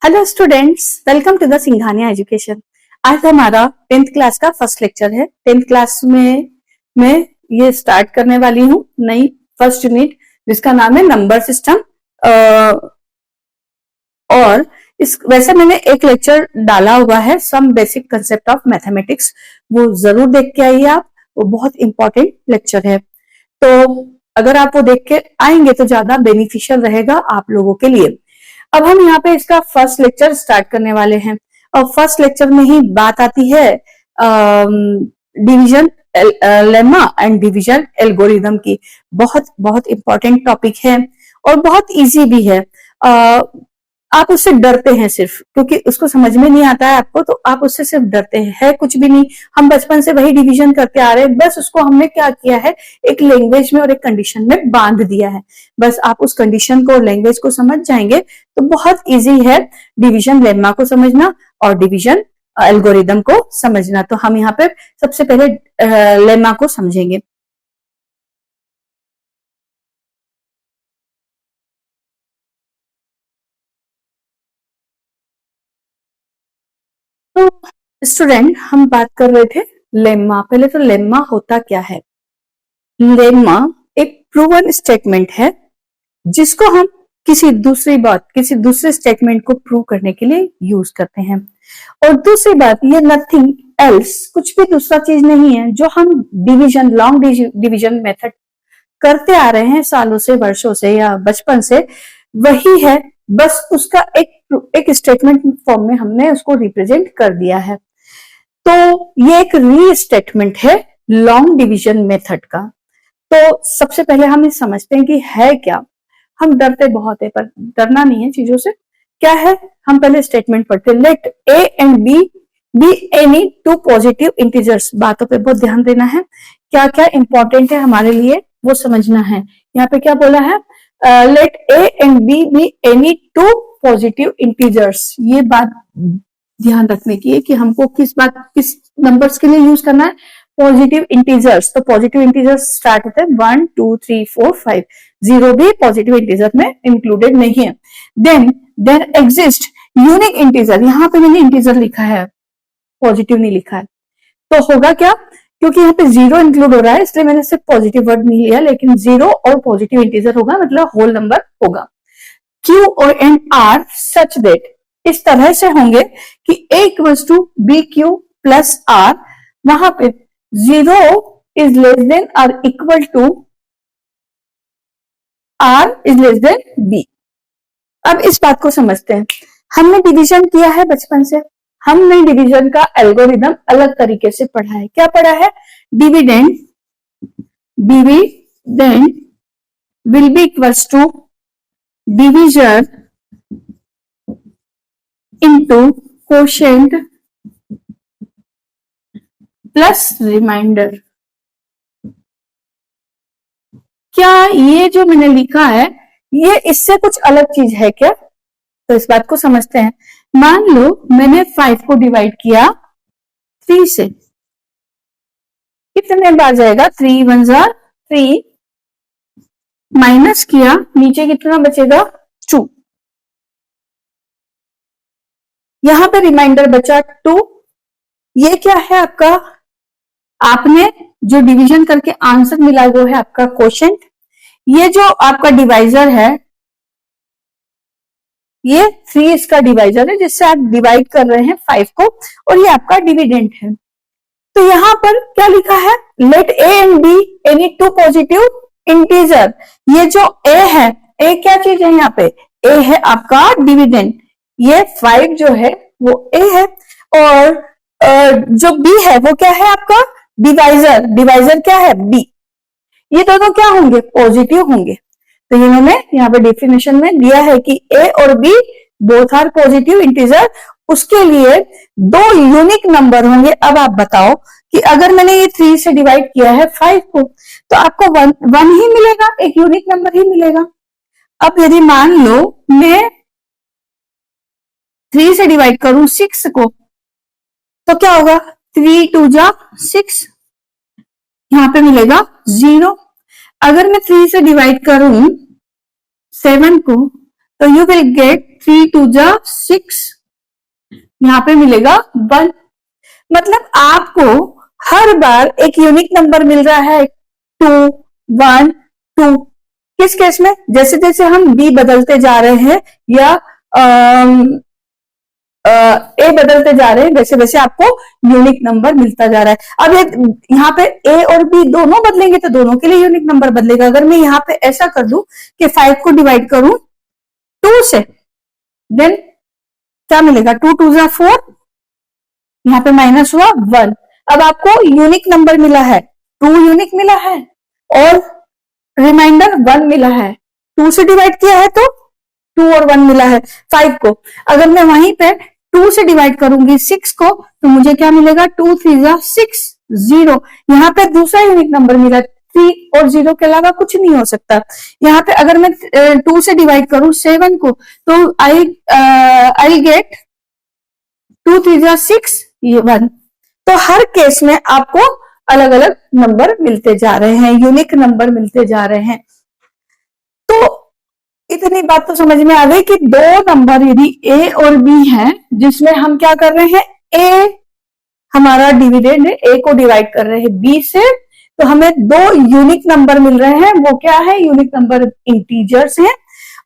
Hello students, welcome to the Singhania education. आज हमारा 10th class का फर्स्ट लेक्चर है। 10th क्लास में मैं ये स्टार्ट करने वाली हूँ नई फर्स्ट यूनिट, जिसका नाम है नंबर सिस्टम। और इस वैसे मैंने एक लेक्चर डाला हुआ है, some basic concept of mathematics, वो जरूर देख के आइए आप, वो बहुत इंपॉर्टेंट लेक्चर है। तो अगर आप वो देख के आएंगे तो ज्यादा बेनिफिशियल रहेगा आप लोगों के लिए। अब हम यहाँ पे इसका फर्स्ट लेक्चर स्टार्ट करने वाले हैं और फर्स्ट लेक्चर में ही बात आती है division lemma and division algorithm की। बहुत बहुत इंपॉर्टेंट टॉपिक है और बहुत इजी भी है। आप उससे डरते हैं सिर्फ क्योंकि उसको समझ में नहीं आता है आपको, तो आप उससे सिर्फ डरते हैं, है कुछ भी नहीं। हम बचपन से वही डिवीजन करते आ रहे हैं, बस उसको हमने क्या किया है, एक लैंग्वेज में और एक कंडीशन में बांध दिया है। बस आप उस कंडीशन को और लैंग्वेज को समझ जाएंगे तो बहुत इजी है डिवीजन लेमा को समझना और डिवीजन एल्गोरिदम को समझना। तो हम यहाँ पे सबसे पहले लेमा को समझेंगे। तो स्टूडेंट, हम बात कर रहे थे लेमा। पहले तो लेमा होता क्या है? लेमा एक प्रूवन स्टेटमेंट है जिसको हम किसी दूसरे स्टेटमेंट को प्रूव करने के लिए यूज करते हैं। और दूसरी बात, ये नथिंग एल्स, कुछ भी दूसरा चीज नहीं है जो हम डिवीजन, लॉन्ग डिवीजन मेथड करते आ रहे हैं सालों से, वर्षों से या बचपन से, वही है। बस उसका एक स्टेटमेंट फॉर्म में हमने उसको रिप्रेजेंट कर दिया है। तो ये एक री स्टेटमेंट है लॉन्ग डिवीजन मेथड का। तो सबसे पहले हम ये समझते हैं कि है क्या। हम डरते बहुत है पर डरना नहीं है चीजों से। क्या है, हम पहले स्टेटमेंट पढ़ते हैं। Let A and B any two positive integers. बातों पे बहुत ध्यान देना है, क्या क्या इंपॉर्टेंट है हमारे लिए वो समझना है। यहाँ पे क्या बोला है, let A and B any two positive integers. ये बात ध्यान रखने की है कि हमको किस नंबर्स के लिए यूज करना है, पॉजिटिव इंटीजर्स। तो पॉजिटिव इंटीजर्स स्टार्ट होते हैं 1 2 3 4 5। जीरो भी पॉजिटिव इंटीजर में इंक्लूडेड नहीं है। Then exist unique integer. यहां पे मैंने इंटीजर लिखा है, पॉजिटिव नहीं लिखा है। तो होगा क्या, क्योंकि यहाँ पे जीरो इंक्लूड हो रहा है इसलिए मैंने सिर्फ पॉजिटिव वर्ड नहीं लिया, लेकिन जीरो और पॉजिटिव इंटीजर होगा, मतलब होल नंबर होगा। क्यू और एन आर सच दैट, इस तरह से होंगे कि A equals to B Q plus R, वहां पे zero is less than or equal to R is less than B. अब इस बात को समझते हैं। हमने डिवीजन किया है बचपन से, हमने डिवीजन का एल्गोरिदम अलग तरीके से पढ़ा है। क्या पढ़ा है, dividend will be equals to division into quotient plus remainder. क्या ये जो मैंने लिखा है ये इससे कुछ अलग चीज है क्या? तो इस बात को समझते हैं। मान लो मैंने 5 को डिवाइड किया 3 से, कितने बार जाएगा, 3 1 जार 3, माइनस किया, नीचे कितना बचेगा 2। यहां पे रिमाइंडर बचा 2। ये क्या है आपका, आपने जो डिवीजन करके आंसर मिला वो है आपका क्वोशेंट। ये जो आपका डिवाइजर है, ये 3 इसका डिवाइजर है जिससे आप डिवाइड कर रहे हैं 5 को, और ये आपका डिविडेंड है। तो यहां पर क्या लिखा है, let A and B any two positive integer. ये जो ए है, ए क्या चीज है यहाँ पे, ए है आपका डिविडेंड, ये 5 जो है वो ए है, और जो बी है वो क्या है आपका डिवाइजर। डिवाइजर क्या है, बी। ये दोनों क्या होंगे, पॉजिटिव होंगे। तो इन्होंने यहाँ पे डेफिनेशन में दिया है कि ए और B both are positive integer, उसके लिए 2 यूनिक नंबर होंगे। अब आप बताओ कि अगर मैंने ये 3 से डिवाइड किया है 5 को, तो आपको 1 ही मिलेगा, एक यूनिक नंबर ही मिलेगा। अब यदि मान लो मैं 3 से डिवाइड करूं 6 को, तो क्या होगा, 3 2 जा 6, यहां पे मिलेगा 0। अगर मैं 3 से डिवाइड करूं 7 को, तो यू विल गेट 3 2 जा 6, यहाँ पे मिलेगा 1। मतलब आपको हर बार एक यूनिक नंबर मिल रहा है 2 1 2। किस केस में? जैसे जैसे हम बी बदलते जा रहे हैं या ए बदलते जा रहे हैं, वैसे वैसे आपको यूनिक नंबर मिलता जा रहा है। अब ये यहाँ पे ए और बी दोनों बदलेंगे तो दोनों के लिए यूनिक नंबर बदलेगा। अगर मैं यहाँ पे ऐसा कर दूं कि 5 को डिवाइड करूं 2 से, देन क्या मिलेगा? 2 2 जा 4, यहाँ पे माइनस हुआ 1। अब आपको यूनिक नंबर मिला है, 2 यूनिक मिला है और रिमाइंडर 1 मिला है। 2 से डिवाइड किया है तो 2 और 1 मिला है 5 को। अगर मैं वहीं पे 2 से डिवाइड करूंगी 6 को तो मुझे क्या मिलेगा? 2 3 जा 6 0। यहाँ पे दूसरा यूनिक नंबर मिला, 3 और 0 के अलावा कुछ नहीं हो सकता। यहाँ पे अगर मैं 2 से डिवाइड करूं 7 को तो आई गेट 2 3 जा 6 1। तो हर केस में आपको अलग अलग नंबर मिलते जा रहे हैं, यूनिक नंबर मिलते जा रहे हैं। तो इतनी बात तो समझ में आ गई कि दो नंबर यदि ए और बी हैं, जिसमें हम क्या कर रहे हैं, ए हमारा डिविडेंड है, ए को डिवाइड कर रहे हैं बी से, तो हमें दो यूनिक नंबर मिल रहे हैं। वो क्या है? यूनिक नंबर इंटीजर्स हैं।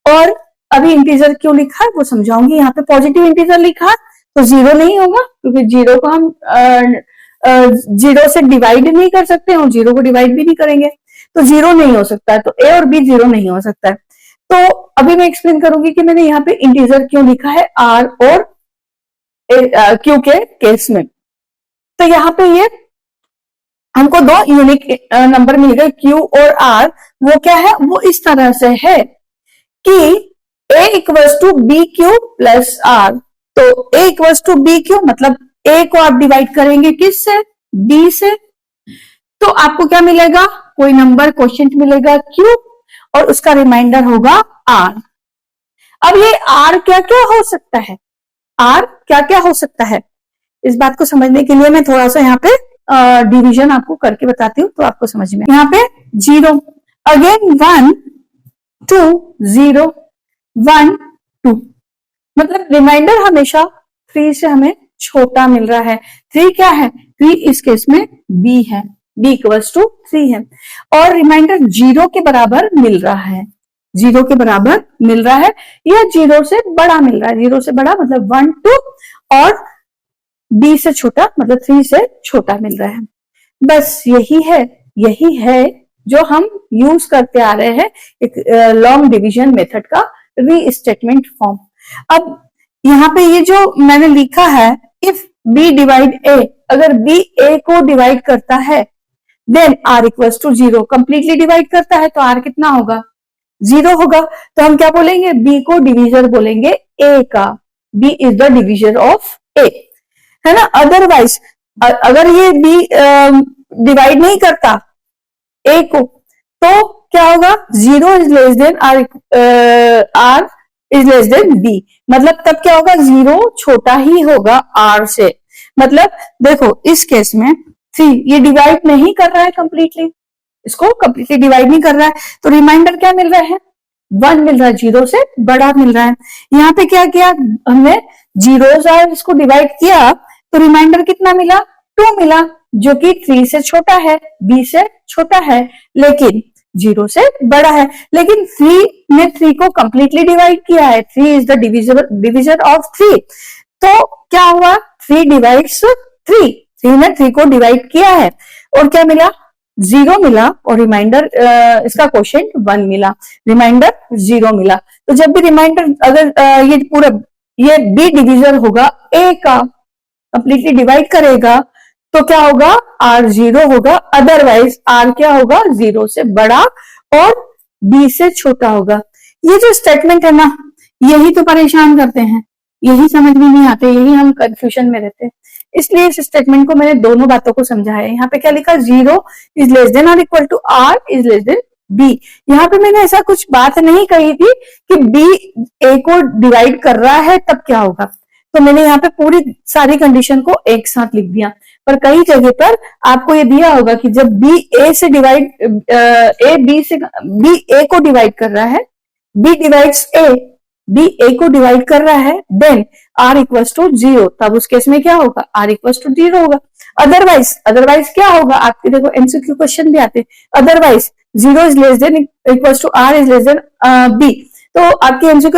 और अभी इंटीजर क्यों लिखा है वो समझाऊंगी। यहाँ पे पॉजिटिव इंटीजर लिखा तो 0 नहीं होगा, क्योंकि 0 को हम 0 से डिवाइड नहीं कर सकते और 0 को डिवाइड भी नहीं करेंगे, तो 0 नहीं हो सकता है। तो ए और बी 0 नहीं हो सकता है। तो अभी मैं एक्सप्लेन करूंगी कि मैंने यहाँ पे इंटीजर क्यों लिखा है आर और क्यू के केस में। तो यहाँ पे ये हमको दो यूनिक नंबर मिल गए क्यू और आर। वो क्या है? वो इस तरह से है कि a equals to B Q plus R. तो a equals to B Q मतलब a को आप डिवाइड करेंगे किस से? b से। तो आपको क्या मिलेगा? कोई नंबर क्वोशिएंट मिलेगा q और उसका रिमाइंडर होगा r। अब ये r क्या क्या हो सकता है? r क्या क्या हो सकता है? इस बात को समझने के लिए मैं थोड़ा सा यहाँ पे डिवीजन आपको करके बताती हूँ तो आपको समझ में। यहाँ पे 0 अगेन 1 2 0 1 2, मतलब रिमाइंडर हमेशा 3 से हमें छोटा मिल रहा है। 3 क्या है? 3 इस केस में b है, b इक्वल्स टू 3 है। और रिमाइंडर 0 के बराबर मिल रहा है, 0 के बराबर मिल रहा है या 0 से बड़ा मिल रहा है। 0 से बड़ा मतलब 1 2 और b से छोटा मतलब 3 से छोटा मिल रहा है। बस यही है जो हम यूज करते आ रहे हैं एक लॉन्ग डिवीजन मेथड का रीस्टेटमेंट फॉर्म। अब यहाँ पे ये जो मैंने लिखा है, इफ b डिवाइड a, अगर b a को डिवाइड करता है then r equals to 0, completely divide करता है तो r कितना होगा? 0 होगा। तो हम क्या बोलेंगे? b को डिवीजर बोलेंगे a का, b is the divisor of a, है ना। अदरवाइज अगर ये b डिवाइड नहीं करता a को तो क्या होगा? 0 is less then r is less than b, मतलब तब क्या होगा? 0 छोटा ही होगा r से। मतलब देखो इस केस में 3 ये डिवाइड नहीं कर रहा है कंप्लीटली, इसको कंप्लीटली डिवाइड नहीं कर रहा है, तो रिमाइंडर क्या मिल रहा है? 1 मिल रहा है, 0 से बड़ा मिल रहा है। यहाँ पे क्या किया हमने? 0 से इसको डिवाइड किया तो रिमाइंडर कितना मिला? 2 मिला, जो कि 3 से छोटा है, b से छोटा है, लेकिन 0 से बड़ा है। लेकिन 3 ने 3 को कंप्लीटली डिवाइड किया है, 3 इज द डिविजन ऑफ 3। तो क्या हुआ? 3 डिवाइड्स 3, 3 ने 3 को डिवाइड किया है और क्या मिला? 0 मिला और रिमाइंडर इसका क्वोशिएंट 1 मिला, रिमाइंडर 0 मिला। तो जब भी रिमाइंडर अगर ये पूरा ये b डिविजन होगा a का, कंप्लीटली डिवाइड करेगा तो क्या होगा? r 0 होगा, अदरवाइज r क्या होगा? 0 से बड़ा और b से छोटा होगा। ये जो स्टेटमेंट है ना, यही तो परेशान करते हैं, यही समझ में नहीं आते, यही हम कंफ्यूजन में रहते हैं। इसलिए इस स्टेटमेंट को मैंने दोनों बातों को समझाया है। यहाँ पे क्या लिखा? 0 इज लेस देन और equal to r is less than b। यहाँ पे मैंने ऐसा कुछ बात नहीं कही थी कि b a को डिवाइड कर रहा है तब क्या होगा, तो मैंने यहाँ पे पूरी सारी कंडीशन को एक साथ लिख दिया। पर कई जगह पर आपको ये दिया होगा कि जब b a से डिवाइड b a को डिवाइड कर रहा है, b डिवाइड्स a, बी ए को डिवाइड कर रहा है, देन आर इक्वल्स टू 0, तब उस केस में क्या होगा, आर इक्वल्स टू 0 होगा। अदरवाइज क्या होगा, आपके देखो एमसीक्यू क्वेश्चन भी आते हैं, otherwise 0 is less than equals to R is less than B. तो आपके एमसीक्यू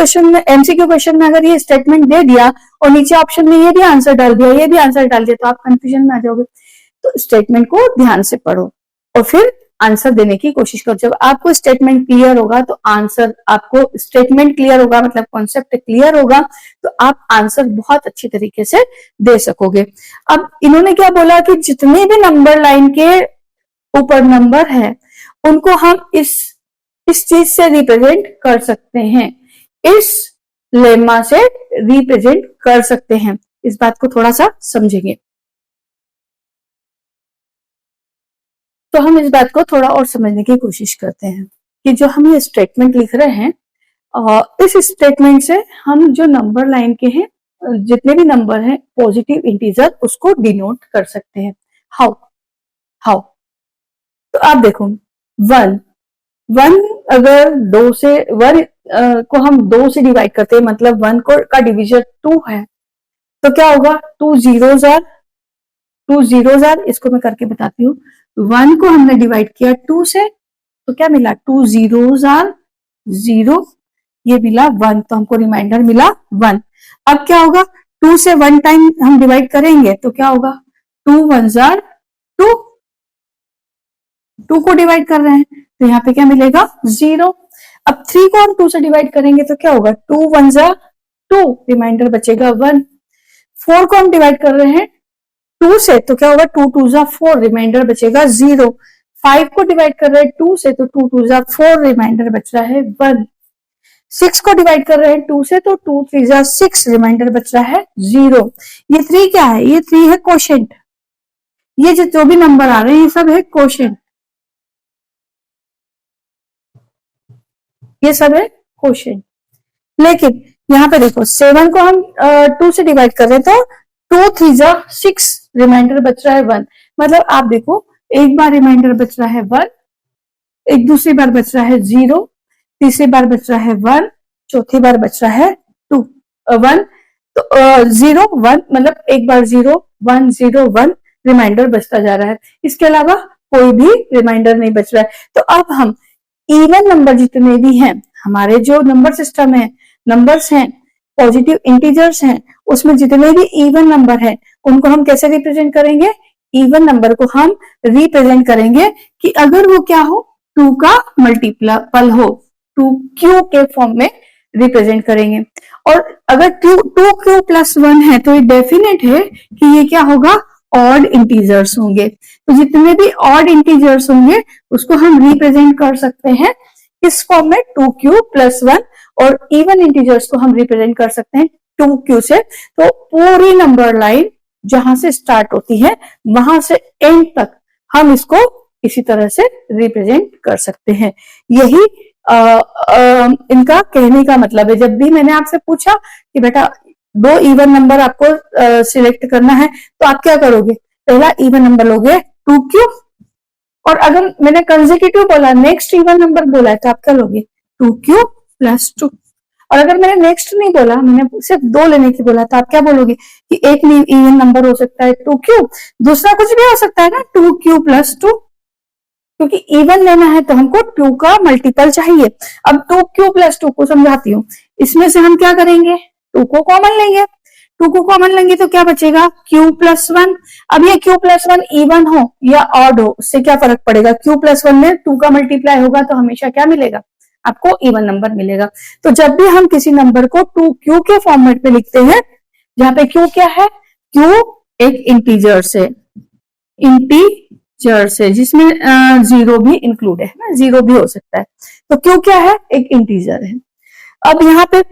क्वेश्चन में अगर ये स्टेटमेंट दे दिया और नीचे ऑप्शन में ये भी आंसर डाल दिया, ये भी आंसर डाल दिया, तो आप कंफ्यूजन में आ जाओगे। तो स्टेटमेंट को ध्यान से पढ़ो और फिर आंसर देने की कोशिश करो। जब आपको स्टेटमेंट क्लियर होगा तो आंसर, आपको स्टेटमेंट क्लियर होगा मतलब कॉन्सेप्ट क्लियर होगा, तो आप आंसर बहुत अच्छी तरीके से दे सकोगे। अब इन्होंने क्या बोला कि जितने भी नंबर लाइन के ऊपर नंबर है उनको हम इस चीज से रिप्रेजेंट कर सकते हैं, इस लेमा से रिप्रेजेंट कर सकते हैं। इस बात को थोड़ा सा समझेंगे। तो हम इस बात को थोड़ा और समझने की कोशिश करते हैं कि जो हम ये स्टेटमेंट लिख रहे हैं, इस स्टेटमेंट से हम जो नंबर लाइन के हैं जितने भी नंबर हैं पॉजिटिव इंटीजर उसको डिनोट कर सकते हैं। हाउ तो आप देखो 1 अगर 2 से 1 को हम 2 से डिवाइड करते हैं, मतलब 1 का डिवीजन 2 है, तो क्या होगा, 2 जीरोज आर, इसको मैं करके बताती हूँ। 1 को हमने डिवाइड किया 2 से, तो क्या मिला, 2 जीरोज आर 0, ये मिला 1, तो हमको रिमाइंडर मिला 1। अब क्या होगा, 2 से 1 टाइम हम डिवाइड करेंगे तो क्या होगा, 2 1 आर 2, 2 को डिवाइड कर रहे हैं तो यहाँ पे क्या मिलेगा 0। अब 3 को हम 2 से डिवाइड करेंगे तो क्या होगा, 2 1 आर 2, रिमाइंडर बचेगा 1। 4 को हम डिवाइड कर रहे हैं 2 से तो क्या होगा, 2 2 जा 4, रिमाइंडर बचेगा 0। 5 को डिवाइड कर रहे हैं 2 से तो 2 2 जा 4, रिमाइंडर बच रहा है 1। 6 को डिवाइड कर रहे हैं 2 से तो 2 3 जा 6, रिमाइंडर बच रहा है 0। ये 3 क्या है, ये 3 है कोशेंट। ये जो भी नंबर आ रहे हैं ये सब है कोशेंट, ये सब है कोशेंट। लेकिन यहाँ पे देखो 7 को हम 2 से डिवाइड कर रहे हैं तो 2 3 जा 6, रिमाइंडर बच रहा है 1। मतलब आप देखो, एक बार रिमाइंडर बच रहा है 1, एक दूसरी बार बच रहा है 0, तीसरी बार बच रहा है 1, चौथी बार बच रहा है 1। तो 0 1, मतलब एक बार 0 1 0 1 रिमाइंडर बचता जा रहा है, इसके अलावा कोई भी रिमाइंडर नहीं बच रहा है। तो अब हम इवन नंबर जितने भी हैं, हमारे जो नंबर सिस्टम है, नंबर्स हैं, पॉजिटिव इंटीजर्स हैं, उसमें जितने भी इवन नंबर हैं उनको हम कैसे रिप्रेजेंट करेंगे, इवन नंबर को हम रिप्रेजेंट करेंगे कि अगर वो क्या हो, 2 का मल्टीपल हो, 2q के फॉर्म में रिप्रेजेंट करेंगे। और अगर 2q प्लस 1 है तो ये डेफिनेट है कि ये क्या होगा, ऑड इंटीजर्स होंगे। तो जितने भी ऑड इंटीजर्स होंगे उसको हम रिप्रेजेंट कर सकते हैं इस फॉर्म में 2q प्लस 1, और इवन इंटीजर्स को हम रिप्रेजेंट कर सकते हैं 2q से। तो पूरी नंबर लाइन जहां से स्टार्ट होती है वहां से एंड तक हम इसको इसी तरह से रिप्रेजेंट कर सकते हैं। यही इनका कहने का मतलब है। जब भी मैंने आपसे पूछा कि बेटा 2 इवन नंबर आपको सिलेक्ट करना है तो आप क्या करोगे, पहला इवन नंबर लोगे 2q, और अगर मैंने कंसेक्यूटिव बोला, नेक्स्ट इवन नंबर बोला है तो आप क्या लोगे 2q प्लस 2। और अगर मैंने नेक्स्ट नहीं बोला, मैंने सिर्फ 2 लेने की बोला, तो आप क्या बोलोगे कि एक इवन नंबर हो सकता है 2q, दूसरा कुछ भी हो सकता है ना 2q प्लस 2, क्योंकि इवन लेना है तो हमको 2 का मल्टीपल चाहिए। अब 2q प्लस 2 को समझाती हूँ। इसमें से हम क्या करेंगे, 2 को कॉमन लेंगे, 2 को कॉमन लेंगे तो क्या बचेगा, q प्लस 1। अब ये q प्लस 1 इवन हो या ऑड हो उससे क्या फर्क पड़ेगा, q प्लस 1 में 2 का मल्टीप्लाई होगा तो हमेशा क्या मिलेगा, आपको इवन नंबर मिलेगा। तो जब भी हम किसी नंबर को 2q के फॉर्मेट में लिखते हैं, जहां पे q क्या है, q एक इंटीजर से जिसमें 0 भी इंक्लूड है ना, 0 भी हो सकता है, तो q क्या है, एक इंटीजर है। अब यहाँ पे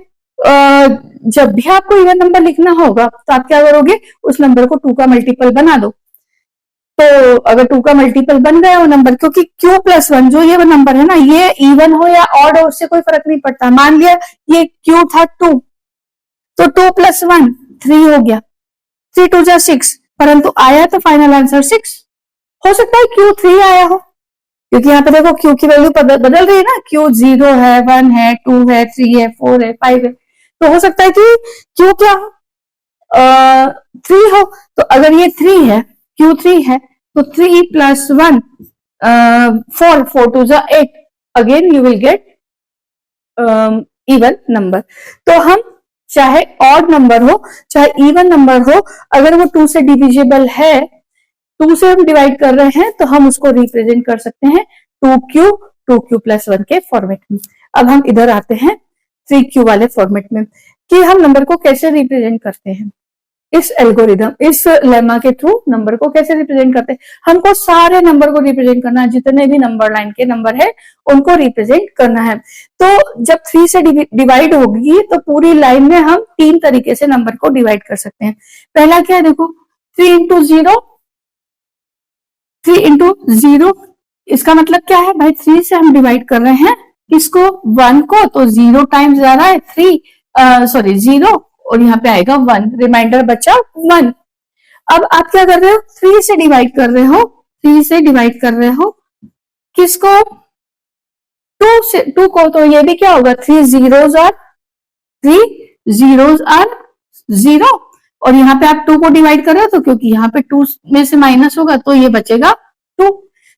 जब भी आपको इवन नंबर लिखना होगा तो आप क्या करोगे, उस नंबर को 2 का मल्टीपल बना दो। तो अगर 2 का मल्टीपल बन गया वो नंबर, क्योंकि q प्लस 1 जो ये वो नंबर है ना, ये इवन हो या ऑड हो उससे कोई फर्क नहीं पड़ता। मान लिया ये q था 2, तो 2 प्लस 1 3 हो गया, 3 2 जा 6, परंतु आया तो फाइनल आंसर 6। हो सकता है q 3 आया हो, क्योंकि यहाँ पे देखो q की वैल्यू बदल रही है ना, q 0 है, 1 है, 2 है, 3 है, 4 है, 5 है। तो हो सकता है कि क्यू क्या 3 हो, तो अगर ये 3 है, क्यू 3 है, तो 3 प्लस 1 4, 4 टू जा 8, again you will get even number. तो हम चाहे ऑड नंबर हो चाहे इवन नंबर हो, अगर वो 2 से डिविजिबल है, 2 से हम डिवाइड कर रहे हैं, तो हम उसको रिप्रेजेंट कर सकते हैं 2q प्लस 1 के फॉर्मेट में। अब हम इधर आते हैं 3q वाले फॉर्मेट में कि हम नंबर को कैसे रिप्रेजेंट करते हैं। इस एल्गोरिदम, इस लेमा के थ्रू नंबर को कैसे रिप्रेजेंट करते हैं। हमको सारे नंबर को रिप्रेजेंट करना है, जितने भी नंबर लाइन के नंबर है उनको रिप्रेजेंट करना है। तो जब 3 से डिवाइड होगी तो पूरी लाइन में हम 3 तरीके से नंबर को डिवाइड कर सकते हैं। पहला क्या है, देखो 3 इंटू 0, 3 इंटू 0, इसका मतलब क्या है भाई, 3 से हम डिवाइड कर रहे हैं इसको 1 को, तो 0 टाइम्स आ रहा है 3, सॉरी 0, और यहाँ पे आएगा 1, रिमाइंडर बचा 1। अब आप क्या कर रहे हो, 3 से डिवाइड कर रहे हो, 3 से डिवाइड कर रहे हो किसको, 2 से, 2 को, तो ये भी क्या होगा, 3 zeros आर 0, और यहाँ पे आप 2 को डिवाइड कर रहे हो, तो क्योंकि यहाँ पे 2 में से माइनस होगा तो ये बचेगा 2,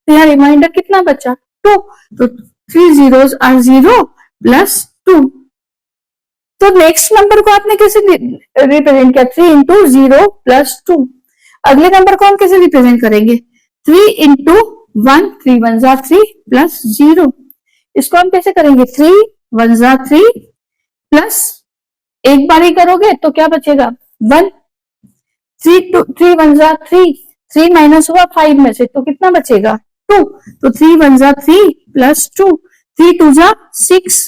तो यहाँ रिमाइंडर कितना बचा 2, तो 3 zeros आर 0 प्लस 2। तो नेक्स्ट नंबर को आपने कैसे रिप्रेजेंट किया, 3 इंटू 0 प्लस 2। अगले नंबर को हम कैसे रिप्रेजेंट करेंगे, 3 इंटू 1, 3 1 जा 3 प्लस 0। इसको हम कैसे करेंगे, 3 1 जा 3 प्लस, एक बार ही करोगे तो क्या बचेगा 1, 3 1 जा 3, 3 माइनस हुआ 5 में से, तो कितना बचेगा 2, तो 3 1 जा 3 प्लस 2, 3 2 जा 6,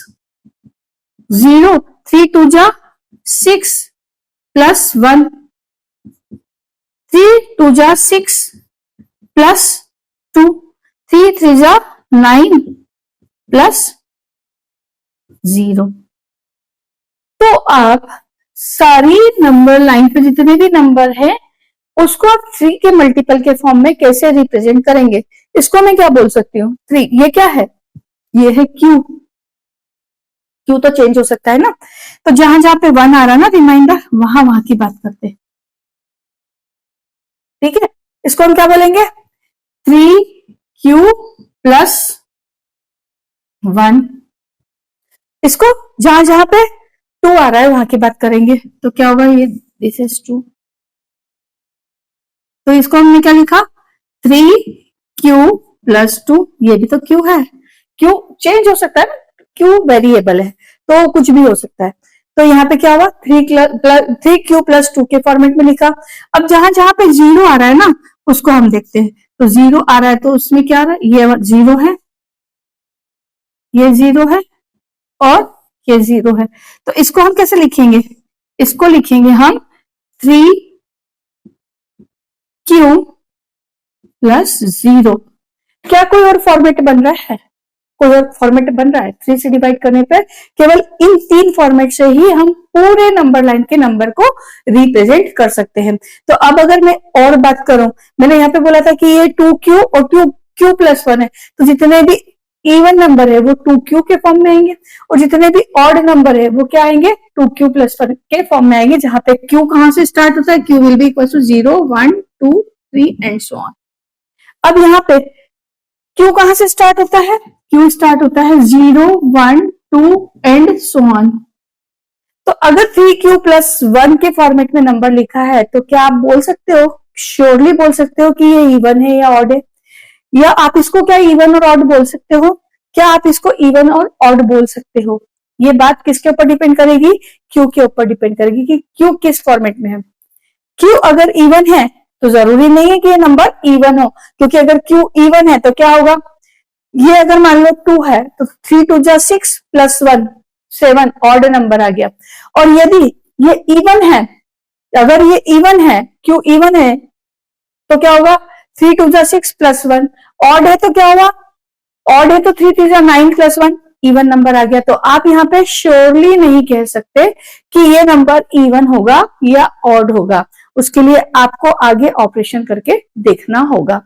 0, 3 2 जा 6 प्लस 1, 3 2 जा 6 प्लस 2, 3 3 जा 9 प्लस 0। तो आप सारी नंबर लाइन पे जितने भी नंबर है उसको आप 3 के मल्टीपल के फॉर्म में कैसे रिप्रेजेंट करेंगे। इसको मैं क्या बोल सकती हूँ, 3, ये क्या है, ये है क्यू, क्यू तो चेंज हो सकता है ना, तो जहां जहां पे 1 आ रहा है ना रिमाइंडर, वहां वहां की बात करते हैं, ठीक है। इसको हम क्या बोलेंगे, 3q प्लस 1। इसको जहां जहां पे 2 आ रहा है वहां की बात करेंगे, तो क्या होगा, ये दिस इज 2, तो इसको हमने क्या लिखा, 3q प्लस 2, ये भी तो q है, q चेंज हो सकता है ना, q वेरिएबल है तो कुछ भी हो सकता है। तो यहाँ पे क्या हुआ, 3q प्लस 2 के फॉर्मेट में लिखा। अब जहां जहां पे 0 आ रहा है ना उसको हम देखते हैं, तो 0 आ रहा है तो उसमें क्या आ रहा है, ये 0 है, ये 0 है और ये 0 है, तो इसको हम कैसे लिखेंगे, इसको लिखेंगे हम 3q प्लस 0। क्या कोई और फॉर्मेट बन रहा है, कोई और फॉर्मेट बन रहा है, 3 से डिवाइड करने पर केवल इन 3 फॉर्मेट से ही हम पूरे नंबर लाइन के नंबर को रिप्रेजेंट कर सकते हैं। तो अब अगर मैं और बात करूं, मैंने यहाँ पे बोला था कि ये 2q और 2q प्लस 1 है, तो जितने भी इवन नंबर है वो 2q के फॉर्म में आएंगे, और जितने भी ऑड नंबर है वो क्या आएंगे, 2q प्लस 1 के फॉर्म में आएंगे, जहां पे q कहां से स्टार्ट होता है, q will be equal to 0 1 2 3 and so on. अब यहाँ पे q कहां से स्टार्ट होता है, q स्टार्ट होता है 0 1 2 एंड सो ऑन। तो अगर 3q प्लस 1 के फॉर्मेट में नंबर लिखा है तो क्या आप बोल सकते हो, श्योरली बोल सकते हो कि ये इवन है या ऑड है, या आप इसको क्या इवन और ऑड बोल सकते हो, क्या आप इसको इवन और ऑड बोल सकते हो। ये बात किसके ऊपर डिपेंड करेगी, q के ऊपर डिपेंड करेगी कि q किस फॉर्मेट में है। q अगर इवन है तो जरूरी नहीं है कि ये नंबर इवन हो, क्योंकि अगर q इवन है तो क्या होगा, ये अगर मान लो 2 है तो 3 2 जा 6 प्लस 1 7, ऑड नंबर आ गया। और यदि ये इवन है, अगर ये इवन है, q इवन है तो क्या होगा, 3 2 जा 6 प्लस 1, ऑड है तो क्या हुआ, ऑड है तो 3 3 जा 9 प्लस 1, इवन नंबर आ गया। तो आप यहाँ पे श्योरली नहीं कह सकते कि ये नंबर इवन होगा या ऑड होगा, उसके लिए आपको आगे ऑपरेशन करके देखना होगा।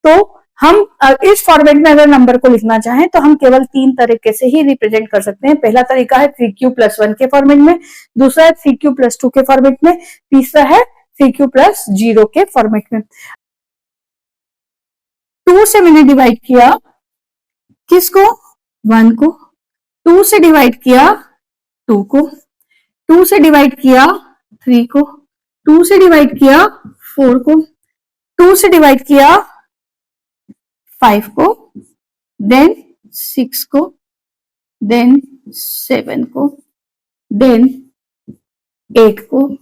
तो हम इस फॉर्मेट में अगर नंबर को लिखना चाहें तो हम केवल 3 तरीके से ही रिप्रेजेंट कर सकते हैं। पहला तरीका है 3q+1 के फॉर्मेट में, दूसरा है 3q+2 के फॉर्मेट में, तीसरा है 3q+0 के फॉर्मेट में। 2 से मैंने डिवाइड किया किसको, 1 को, 2 से डिवाइड किया 2 को, 2 से डिवाइड किया 3 को, 2 से डिवाइड किया 4 को, 2 से डिवाइड किया 5 को, देन 6 को, देन 7 को, देन 8 को।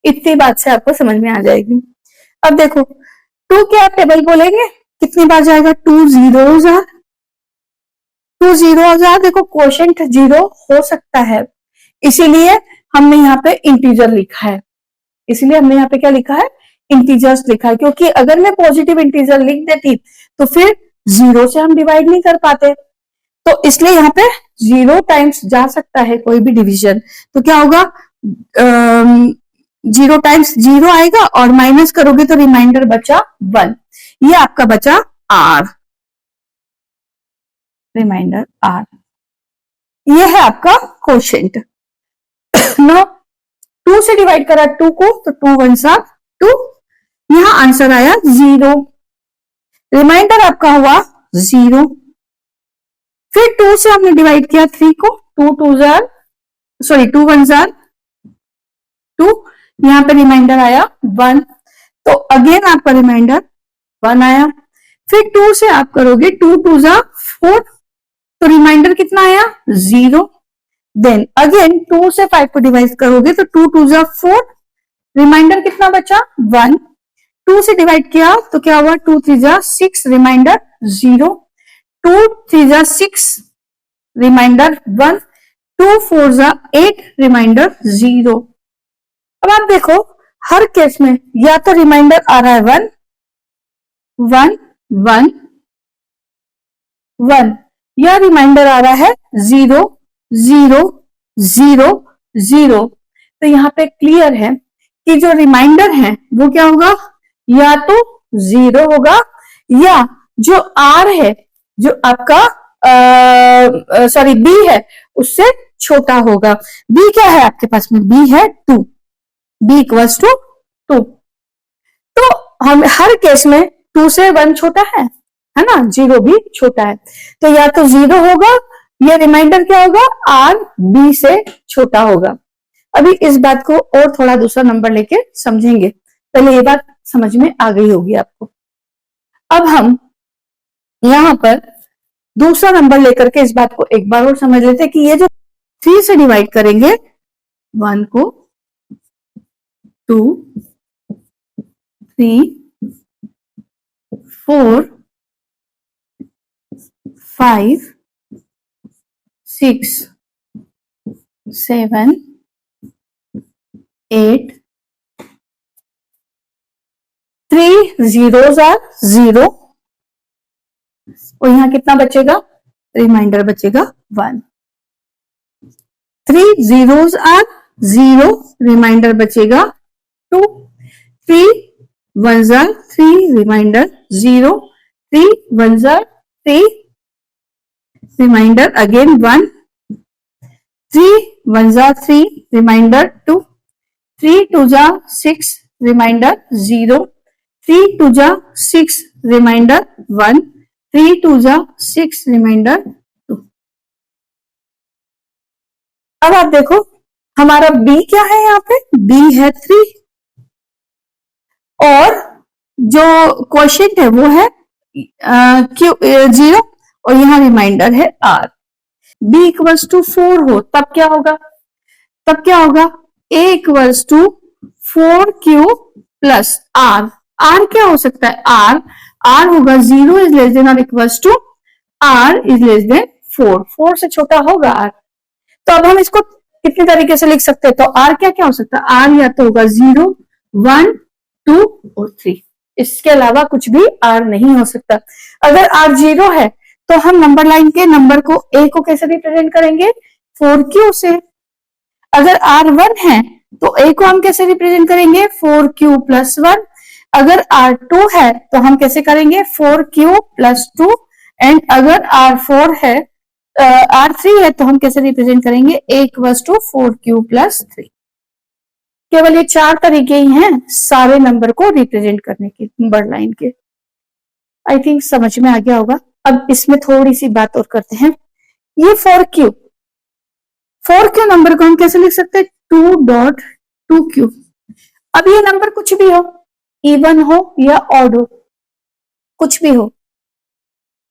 इतनी बात से आपको समझ में आ जाएगी। अब देखो 2 के आप टेबल बोलेंगे कितनी बार जाएगा, 2 zeros are, 2 zeros are, देखो क्वोशेंट 0 हो सकता है, इसीलिए हमने यहाँ पे इंटीजर लिखा है, इसीलिए हमने यहाँ पे क्या लिखा है, इंटीजर्स लिखा है, क्योंकि अगर मैं पॉजिटिव इंटीजर लिख देती तो फिर 0 से हम डिवाइड नहीं कर पाते, तो इसलिए यहाँ पे 0 टाइम्स जा सकता है कोई भी डिवीजन। तो क्या होगा, 0 टाइम्स 0 आएगा और माइनस करोगे तो रिमाइंडर बचा 1, ये आपका बचा R, रिमाइंडर R, ये है आपका क्वोशेंट। नो 2 से डिवाइड करा 2 को तो 2 1 2, यहां आंसर आया 0, रिमाइंडर आपका हुआ 0। फिर 2 से हमने डिवाइड किया 3 को, 2 1 2, यहां पे रिमाइंडर आया 1, तो अगेन आपका रिमाइंडर 1 आया। फिर 2 से आप करोगे 2 2 4, तो रिमाइंडर कितना आया 0, देन अगेन 2 से 5 को डिवाइड करोगे तो 2 2 4, रिमाइंडर कितना बचा 1, 2 से डिवाइड किया तो क्या हुआ 2 3 6, रिमाइंडर 0, 2 3 6, रिमाइंडर 1, 2 4 8, रिमाइंडर 0। अब आप देखो हर केस में या तो रिमाइंडर आ रहा है 1 1 1 1, या रिमाइंडर आ रहा है 0 0 0 0। तो यहां पे क्लियर है कि जो रिमाइंडर है वो क्या होगा, या तो 0 होगा, या जो R है, जो आपका सॉरी B है, उससे छोटा होगा। B क्या है आपके पास में, B है 2, B इक्वल्स टू 2। तो हम हर केस में 2 से 1 छोटा है ना, 0 भी छोटा है, तो या तो 0 होगा या रिमाइंडर क्या होगा, R B से छोटा होगा। अभी इस बात को और थोड़ा दूसरा नंबर लेके समझेंगे, पहले ये बात समझ में आ गई होगी आपको। अब हम यहां पर दूसरा नंबर लेकर के इस बात को एक बार और समझ लेते हैं कि ये जो 3 से डिवाइड करेंगे 1 को, 2 3 4 5 6 7 8, 3 zeros are 0, और यहां कितना बचेगा, रिमाइंडर बचेगा 1, 3 zeros are 0, रिमाइंडर बचेगा 2, 3 1s are 3, reminder 0, 3 1s are 3, reminder again 1, 3 1s are 3, reminder 2, 3 2s are 6, reminder 0, 3 2s are 6, reminder 1, 3 2s are 6, reminder 2। अब आप देखो हमारा B क्या है, यहाँ पे B है 3, और जो क्वोशिएंट है वो है Q 0, और यहाँ रिमाइंडर है R। B इक्वल्स टू 4 हो तब क्या होगा, तब क्या होगा, A equals to 4Q plus R। R क्या हो सकता है, R होगा 0 इज लेस देन और equals to R is less than 4, 4 से छोटा होगा R। तो अब हम इसको कितने तरीके से लिख सकते हैं, तो R क्या क्या हो सकता है, R या तो होगा 0 1 2 और 3, इसके अलावा कुछ भी R नहीं हो सकता। अगर R 0 है तो हम नंबर लाइन के नंबर को A को कैसे रिप्रेजेंट करेंगे, 4Q से। अगर R 1 है तो A को हम कैसे रिप्रेजेंट करेंगे, 4Q प्लस 1। अगर R2 है तो हम कैसे करेंगे 4Q प्लस 2, एंड अगर R4 है R3 है तो हम कैसे रिप्रेजेंट करेंगे A equals to 4Q plus 3। केवल ये 4 तरीके ही हैं सारे नंबर को रिप्रेजेंट करने के नंबर लाइन के। आई थिंक समझ में आ गया होगा। अब इसमें थोड़ी सी बात और करते हैं। ये 4Q नंबर को हम कैसे लिख सकते हैं 2.2Q। अब ये नंबर कुछ भी हो, इवन हो या ऑड हो, कुछ भी हो,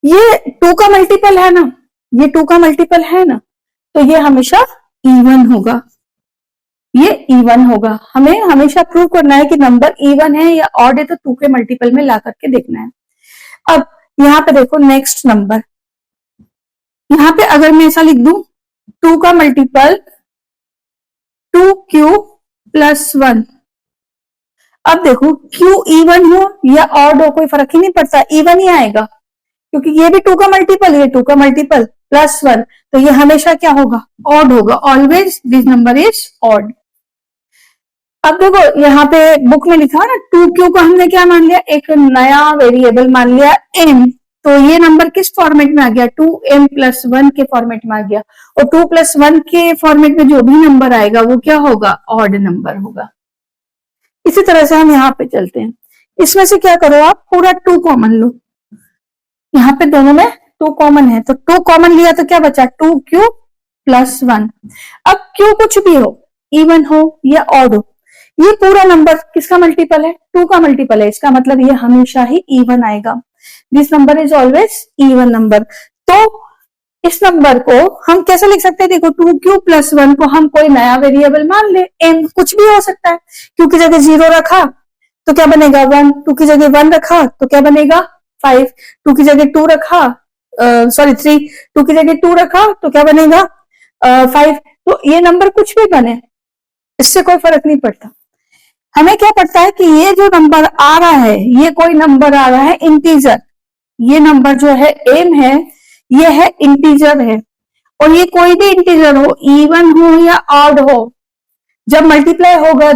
ये 2 का मल्टीपल है ना, ये 2 का मल्टीपल है ना, तो ये हमेशा इवन होगा, ये इवन होगा। हमें हमेशा प्रूव करना है कि नंबर इवन है या ऑड है, तो 2 के मल्टीपल में ला करके देखना है। अब यहाँ पे देखो नेक्स्ट नंबर, यहाँ पे अगर मैं ऐसा लिख दूं 2 का मल्टीपल 2Q प्लस 1। अब देखो Q इवन हो या ऑड हो कोई फर्क ही नहीं पड़ता, इवन ही आएगा, क्योंकि ये भी 2 का मल्टीपल, ये 2 का मल्टीपल प्लस 1, तो ये हमेशा क्या होगा ऑड होगा। Always this number is odd. अब देखो यहाँ पे बुक में लिखा है ना 2Q को हमने क्या मान लिया, एक नया वेरिएबल मान लिया m, तो ये नंबर किस फॉर्मेट में आ गया 2m प्लस 1 के फॉर्मेट में आ गया, और 2 प्लस 1 के फॉर्मेट में जो भी नंबर आएगा वो क्या होगा ऑड नंबर होगा। इसी तरह से हम यहाँ पे चलते हैं, इसमें से क्या करो आप पूरा 2 कॉमन लो, यहाँ पे दोनों में 2 कॉमन है, तो 2 कॉमन लिया तो क्या बचा 2Q प्लस 1। अब Q कुछ भी हो, इवन हो या ऑड हो, ये पूरा नंबर किसका मल्टीपल है 2 का मल्टीपल है, इसका मतलब ये हमेशा ही इवन आएगा। This number is always even number. तो इस नंबर को हम कैसे लिख सकते हैं, देखो 2Q प्लस 1 को हम कोई नया वेरिएबल मान ले, m कुछ भी हो सकता है, Q की जगह 0 रखा तो क्या बनेगा 1, 2 की जगह 1 रखा तो क्या बनेगा 5, 2 की जगह 2 रखा 3, 2 की जगह 2 रखा तो क्या बनेगा 5। तो ये नंबर कुछ भी बने, इससे कोई फर्क नहीं पड़ता। हमें क्या पड़ता है कि ये जो नंबर आ रहा है, ये कोई नंबर आ रहा है इंटीजर, ये नंबर जो है m है, ये है इंटीजर है, और ये कोई भी इंटीजर हो, इवन हो या ऑड हो, जब मल्टीप्लाई होगा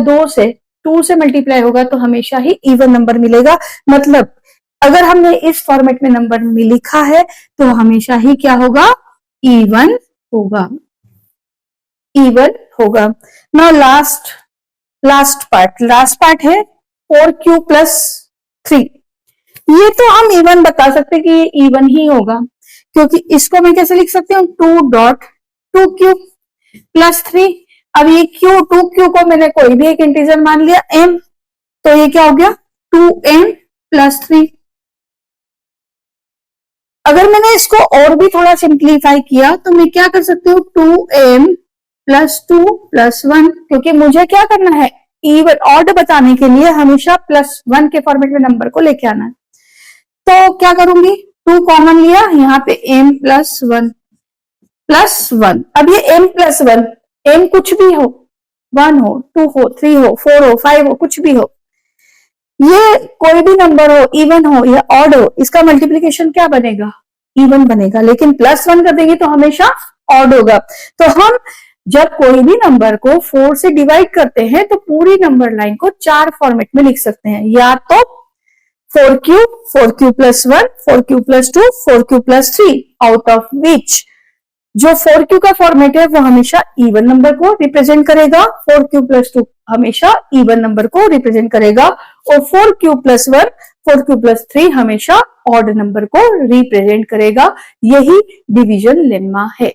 2 से मल्टीप्लाई होगा तो हमेशा ही इवन नंबर मिलेगा। मतलब अगर हमने इस फॉर्मेट में नंबर में लिखा है तो हमेशा ही क्या होगा इवन होगा, इवन होगा। नाउ लास्ट पार्ट है 4Q प्लस 3। ये तो हम इवन बता सकते कि ये इवन ही होगा, क्योंकि इसको मैं कैसे लिख सकती हूँ 2.2Q प्लस 3। अब ये Q 2Q को मैंने कोई भी एक इंटीजर मान लिया m, तो ये क्या हो गया 2m प्लस 3। अगर मैंने इसको और भी थोड़ा सिंप्लीफाई किया तो मैं क्या कर सकती हूँ 2m प्लस 2 प्लस 1, क्योंकि मुझे क्या करना है इवन ऑड बताने के लिए हमेशा प्लस 1 के फॉर्मेट में नंबर को लेके आना है। तो क्या करूंगी 2 कॉमन लिया, यहाँ पे m प्लस 1 प्लस 1। अब ये m प्लस 1, m कुछ भी हो, 1 हो 2 हो 3 हो 4 हो 5 हो, कुछ भी हो, ये कोई भी नंबर हो, इवन हो या ऑड हो, इसका मल्टीप्लीकेशन क्या बनेगा इवन बनेगा, लेकिन प्लस 1 कर देंगे तो हमेशा ऑड होगा। तो हम जब कोई भी नंबर को 4 से डिवाइड करते हैं तो पूरी नंबर लाइन को 4 फॉर्मेट में लिख सकते हैं, या तो 4Q plus 1, 4Q plus 2, 4Q plus 3, out of which जो 4Q का फॉर्मेट है वो हमेशा इवन नंबर को रिप्रेजेंट करेगा, 4Q प्लस 2 हमेशा इवन नंबर को रिप्रेजेंट करेगा, और 4Q प्लस 1, 4Q प्लस 3 हमेशा ऑड नंबर को रिप्रेजेंट करेगा। यही डिवीजन लेम्मा है।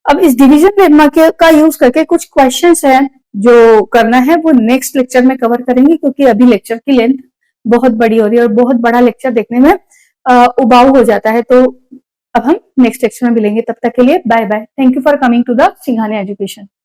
अब इस डिवीजन लेम्मा का यूज करके कुछ क्वेश्चंस हैं जो करना है वो नेक्स्ट लेक्चर में कवर करेंगे, क्योंकि अभी लेक्चर की लेंथ बहुत बड़ी हो रही है और बहुत बड़ा लेक्चर देखने में उबाऊ हो जाता है। तो अब हम नेक्स्ट लेक्चर में मिलेंगे, तब तक के लिए bye bye. Thank you for coming to the Singhania education.